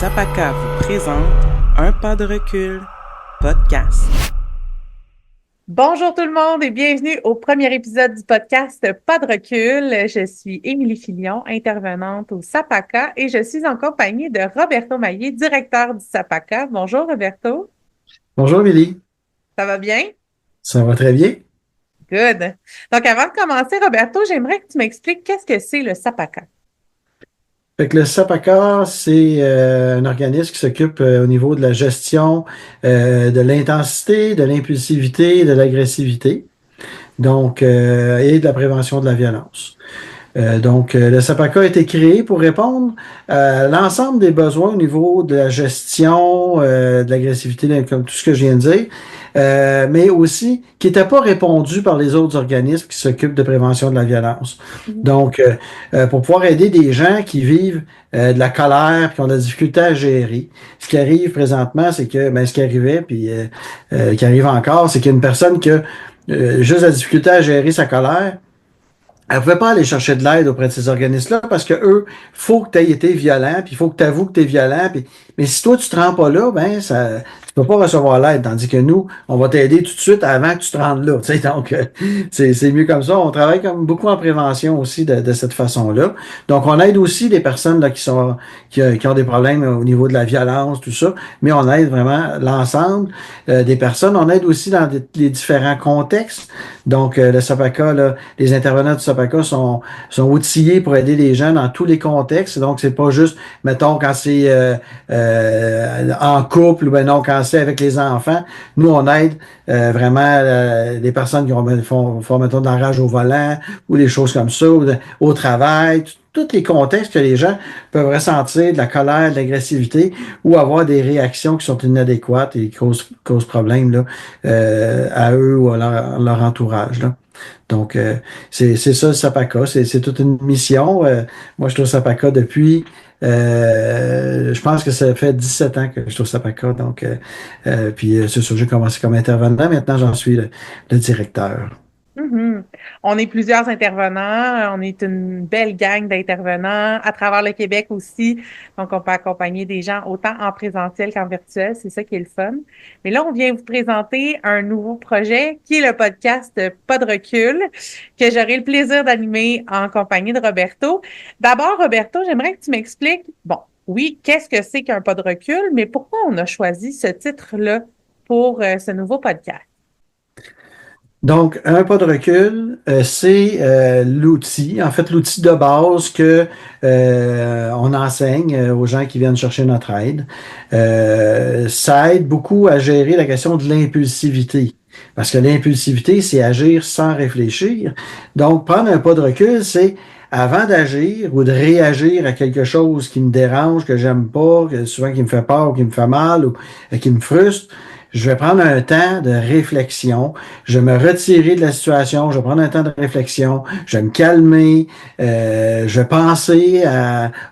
Sapaka vous présente Un pas de recul podcast. Bonjour tout le monde et bienvenue au premier épisode du podcast Pas de recul. Je suis Émilie Filion, intervenante au Sapaka et je suis en compagnie de Roberto Maillé, directeur du Sapaka. Bonjour Roberto. Bonjour, Émilie. Ça va bien? Ça va très bien. Good. Donc avant de commencer, Roberto, j'aimerais que tu m'expliques qu'est-ce que c'est le Sapaka. Fait que le SAPACA, c'est un organisme qui s'occupe au niveau de la gestion de l'intensité, de l'impulsivité et de l'agressivité, donc et de la prévention de la violence. Le SAPACA a été créé pour répondre à l'ensemble des besoins au niveau de la gestion de l'agressivité, comme tout ce que je viens de dire, mais aussi qui n'était pas répondu par les autres organismes qui s'occupent de prévention de la violence. Donc, pour pouvoir aider des gens qui vivent de la colère, qui ont de la difficulté à gérer, ce qui arrive présentement, c'est que, ce qui arrivait, puis qui arrive encore, c'est qu'il y a une personne qui a juste la difficulté à gérer sa colère. Elle ne pouvait pas aller chercher de l'aide auprès de ces organismes-là parce que eux, faut que tu aies été violent, puis il faut que tu avoues que tu es violent. Mais si toi, tu te rends pas là, tu peux pas recevoir l'aide. Tandis que nous, on va t'aider tout de suite avant que tu te rendes là. Donc, c'est mieux comme ça. On travaille comme beaucoup en prévention aussi de cette façon-là. Donc, on aide aussi les personnes là, qui ont des problèmes au niveau de la violence, tout ça. Mais on aide vraiment l'ensemble des personnes. On aide aussi dans les différents contextes. Donc, le SAPACA, là, les intervenants du SAPACA sont outillés pour aider les gens dans tous les contextes. Donc, c'est pas juste, mettons, quand c'est en couple ou non, quand c'est avec les enfants. Nous, on aide vraiment les personnes qui font mettons, de la rage au volant ou des choses comme ça, au travail, tous les contextes que les gens peuvent ressentir de la colère, de l'agressivité ou avoir des réactions qui sont inadéquates et qui causent problème là, à eux ou à leur entourage. Là. Donc, c'est ça le SAPACA. C'est toute une mission. Moi, je suis au SAPACA depuis, je pense que ça fait 17 ans que je suis au SAPACA. Donc, puis c'est sûr, j'ai commencé comme intervenant. Maintenant, j'en suis le directeur. Mm-hmm. On est plusieurs intervenants, on est une belle gang d'intervenants à travers le Québec aussi. Donc, on peut accompagner des gens autant en présentiel qu'en virtuel. C'est ça qui est le fun. Mais là, on vient vous présenter un nouveau projet qui est le podcast Pas de recul, que j'aurai le plaisir d'animer en compagnie de Roberto. D'abord, Roberto, j'aimerais que tu m'expliques, bon, oui, qu'est-ce que c'est qu'un pas de recul, mais pourquoi on a choisi ce titre-là pour ce nouveau podcast? Donc, un pas de recul, c'est l'outil, en fait, l'outil de base que on enseigne aux gens qui viennent chercher notre aide. Ça aide beaucoup à gérer la question de l'impulsivité. Parce que l'impulsivité, c'est agir sans réfléchir. Donc, prendre un pas de recul, c'est avant d'agir ou de réagir à quelque chose qui me dérange, que j'aime pas, souvent qui me fait peur ou qui me fait mal ou qui me frustre, je vais prendre un temps de réflexion, je vais me retirer de la situation, je vais prendre un temps de réflexion, je vais me calmer, je vais penser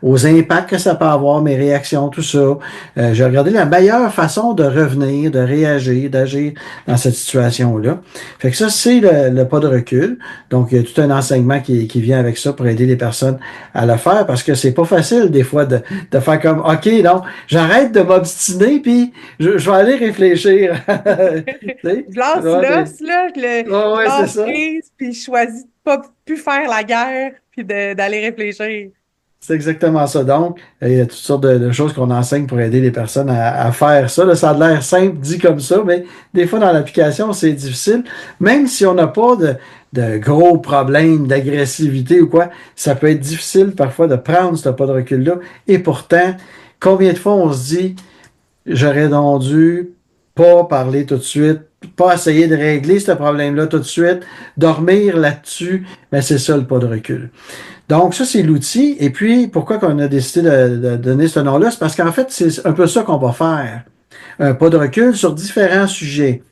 aux impacts que ça peut avoir, mes réactions, tout ça. Je vais regarder la meilleure façon de revenir, de réagir, d'agir dans cette situation-là. Fait que ça, c'est le pas de recul. Donc, il y a tout un enseignement qui vient avec ça pour aider les personnes à le faire parce que c'est pas facile des fois de faire comme, OK, non, j'arrête de m'obstiner puis je vais aller réfléchir. Je lance lâche C'est ça. prise, puis je choisis de pas plus faire la guerre, puis d'aller réfléchir. C'est exactement ça. Donc, il y a toutes sortes de choses qu'on enseigne pour aider les personnes à faire ça. Là, ça a l'air simple dit comme ça, mais des fois dans l'application, c'est difficile. Même si on n'a pas de gros problèmes d'agressivité ou quoi, ça peut être difficile parfois de prendre ce pas de recul-là. Et pourtant, combien de fois on se dit, j'aurais donc dû pas parler tout de suite, pas essayer de régler ce problème-là tout de suite, dormir là-dessus, mais c'est ça le pas de recul. Donc, ça, c'est l'outil. Et puis, pourquoi qu'on a décidé de donner ce nom-là? C'est parce qu'en fait, c'est un peu ça qu'on va faire. Un pas de recul sur différents sujets.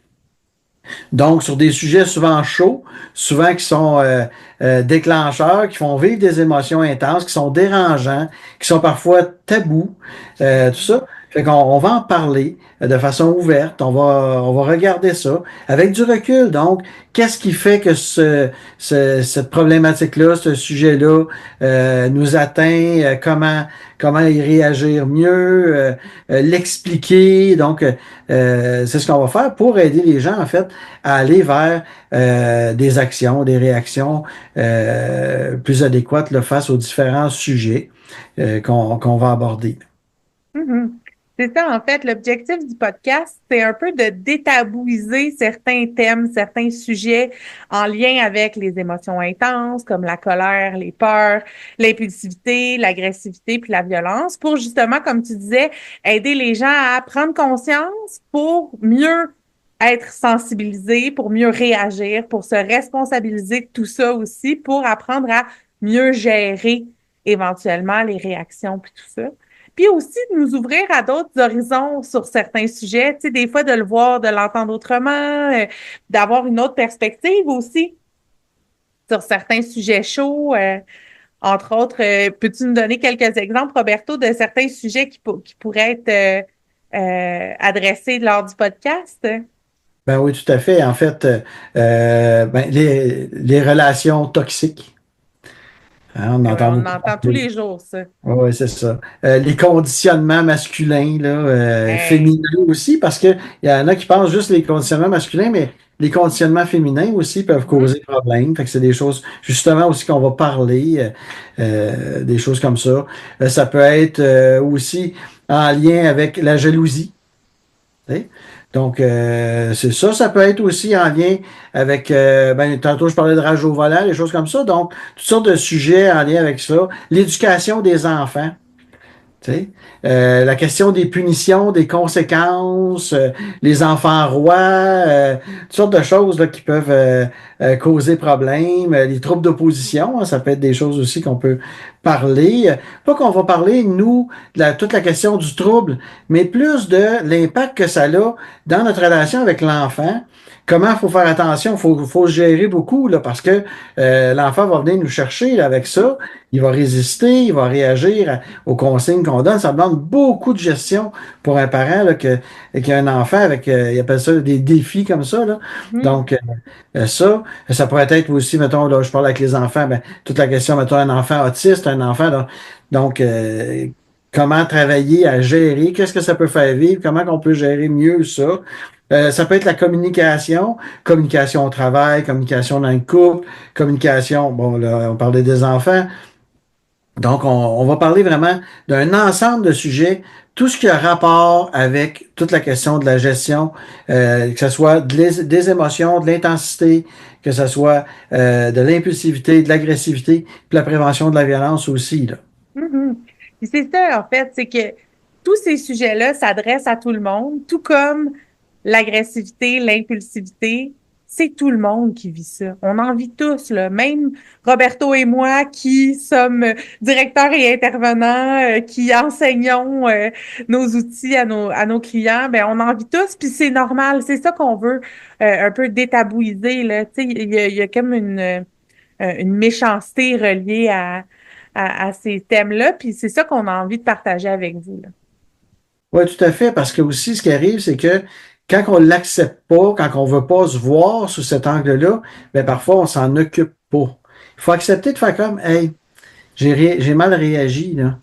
Donc, sur des sujets souvent chauds, souvent qui sont déclencheurs, qui font vivre des émotions intenses, qui sont dérangeants, qui sont parfois tabous, tout ça. Fait qu'on on va en parler de façon ouverte, on va regarder ça avec du recul. Donc, qu'est-ce qui fait que cette problématique-là, ce sujet-là nous atteint, comment y réagir mieux, l'expliquer. Donc, c'est ce qu'on va faire pour aider les gens, en fait, à aller vers des actions, des réactions plus adéquates là, face aux différents sujets qu'on va aborder. Mhm. C'est ça, en fait, l'objectif du podcast, c'est un peu de détabouiser certains thèmes, certains sujets en lien avec les émotions intenses, comme la colère, les peurs, l'impulsivité, l'agressivité, puis la violence, pour justement, comme tu disais, aider les gens à prendre conscience pour mieux être sensibilisés, pour mieux réagir, pour se responsabiliser de tout ça aussi, pour apprendre à mieux gérer éventuellement les réactions, puis tout ça. Puis aussi de nous ouvrir à d'autres horizons sur certains sujets, tu sais, des fois de le voir, de l'entendre autrement, d'avoir une autre perspective aussi sur certains sujets chauds. Entre autres, peux-tu nous donner quelques exemples, Roberto, de certains sujets qui pourraient être adressés lors du podcast? Ben oui, tout à fait. En fait, ben, les relations toxiques, hein, on Eh ouais, entend on beaucoup entend tous parler. les jours ça. Oui, c'est ça. Les conditionnements masculins, là, Hey. féminins aussi, parce qu'il y en a qui pensent juste les conditionnements masculins, mais les conditionnements féminins aussi peuvent Mhm, causer problème. Fait que c'est des choses, justement, aussi qu'on va parler, des choses comme ça. Ça peut être aussi en lien avec la jalousie. Tu sais. Donc, c'est ça. Ça peut être aussi en lien avec, ben, tantôt je parlais de rage au volant, des choses comme ça. Donc, toutes sortes de sujets en lien avec ça. L'éducation des enfants. Tu sais, la question des punitions, des conséquences, les enfants rois, toutes sortes de choses là, qui peuvent causer problème, les troubles d'opposition, hein, ça peut être des choses aussi qu'on peut parler. Pas qu'on va parler, nous, de toute la question du trouble, mais plus de l'impact que ça a dans notre relation avec l'enfant. Comment il faut faire attention, faut se gérer beaucoup là, parce que l'enfant va venir nous chercher là, avec ça, il va résister, il va réagir aux consignes qu'on donne. Ça demande beaucoup de gestion pour un parent là, qui a un enfant avec, il appelle ça des défis comme ça. Là. mhm, Donc, ça pourrait être aussi, mettons, là, je parle avec les enfants, ben, toute la question, mettons, un enfant autiste, un enfant, là, donc, comment travailler à gérer, qu'est-ce que ça peut faire vivre, comment on peut gérer mieux ça. Ça peut être la communication, communication au travail, communication dans le couple, communication, bon, là, on parlait des enfants, donc, on va parler vraiment d'un ensemble de sujets, tout ce qui a rapport avec toute la question de la gestion, que ce soit des émotions, de l'intensité, que ce soit de l'impulsivité, de l'agressivité, puis la prévention de la violence aussi, là. mhm. Puis c'est ça, en fait, c'est que tous ces sujets-là s'adressent à tout le monde, tout comme l'agressivité, l'impulsivité, c'est tout le monde qui vit ça. On en vit tous, là. Même Roberto et moi, qui sommes directeurs et intervenants, qui enseignons nos outils à nos clients, ben on en vit tous, puis c'est normal. C'est ça qu'on veut un peu détabouiser, là. Tu sais, il y a comme une méchanceté reliée à ces thèmes-là, puis c'est ça qu'on a envie de partager avec vous, là. Oui, tout à fait, parce que aussi, ce qui arrive, c'est que quand on l'accepte pas, quand on veut pas se voir sous cet angle-là, ben parfois, on s'en occupe pas. Il faut accepter de faire comme, hey, j'ai mal réagi, là.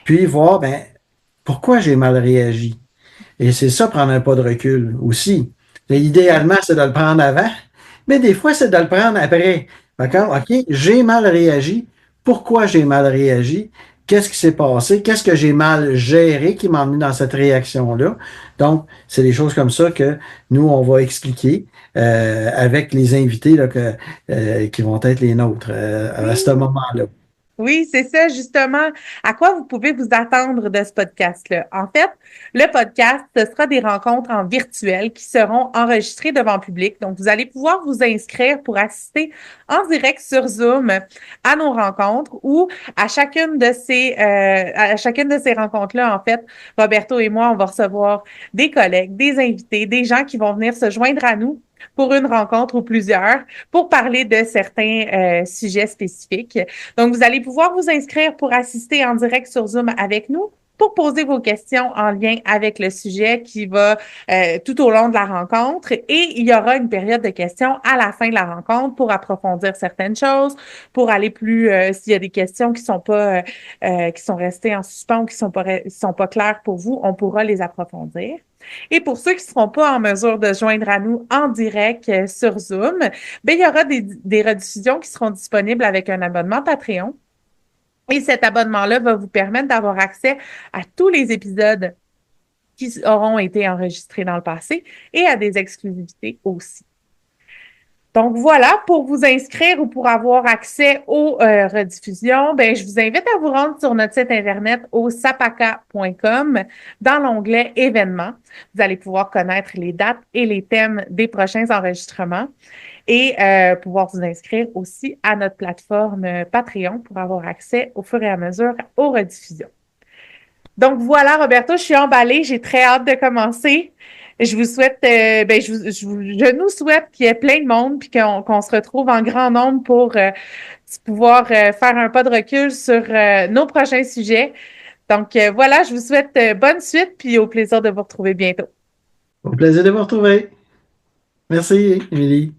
Puis voir, ben, pourquoi j'ai mal réagi? Et c'est ça, prendre un pas de recul aussi. Et idéalement, c'est de le prendre avant, mais des fois, c'est de le prendre après. D'accord? OK, j'ai mal réagi. Pourquoi j'ai mal réagi? Qu'est-ce qui s'est passé? Qu'est-ce que j'ai mal géré qui m'a amené dans cette réaction-là? Donc, c'est des choses comme ça que nous, on va expliquer avec les invités là, qui vont être les nôtres à ce Oui. moment-là. Oui, c'est ça, justement. À quoi vous pouvez vous attendre de ce podcast-là? En fait, le podcast, ce sera des rencontres en virtuel qui seront enregistrées devant le public. Donc, vous allez pouvoir vous inscrire pour assister en direct sur Zoom à nos rencontres ou à chacune de ces rencontres-là, en fait, Roberto et moi, on va recevoir des collègues, des invités, des gens qui vont venir se joindre à nous pour une rencontre ou plusieurs pour parler de certains sujets spécifiques. Donc, vous allez pouvoir vous inscrire pour assister en direct sur Zoom avec nous. pour poser vos questions en lien avec le sujet qui va tout au long de la rencontre. Et il y aura une période de questions à la fin de la rencontre pour approfondir certaines choses, pour aller plus, s'il y a des questions qui sont restées en suspens ou qui sont pas claires pour vous, on pourra les approfondir. Et pour ceux qui ne seront pas en mesure de joindre à nous en direct sur Zoom, bien, il y aura des rediffusions qui seront disponibles avec un abonnement Patreon. Et cet abonnement-là va vous permettre d'avoir accès à tous les épisodes qui auront été enregistrés dans le passé et à des exclusivités aussi. Donc voilà, pour vous inscrire ou pour avoir accès aux rediffusions, ben, je vous invite à vous rendre sur notre site internet au sapaka.com dans l'onglet événements. Vous allez pouvoir connaître les dates et les thèmes des prochains enregistrements et pouvoir vous inscrire aussi à notre plateforme Patreon pour avoir accès au fur et à mesure aux rediffusions. Donc voilà, Roberto, je suis emballée, j'ai très hâte de commencer. Je vous souhaite, je nous souhaite qu'il y ait plein de monde puis qu'on se retrouve en grand nombre pour pouvoir faire un pas de recul sur nos prochains sujets. Donc voilà, je vous souhaite bonne suite puis au plaisir de vous retrouver bientôt. Au plaisir de vous retrouver. Merci, Émilie.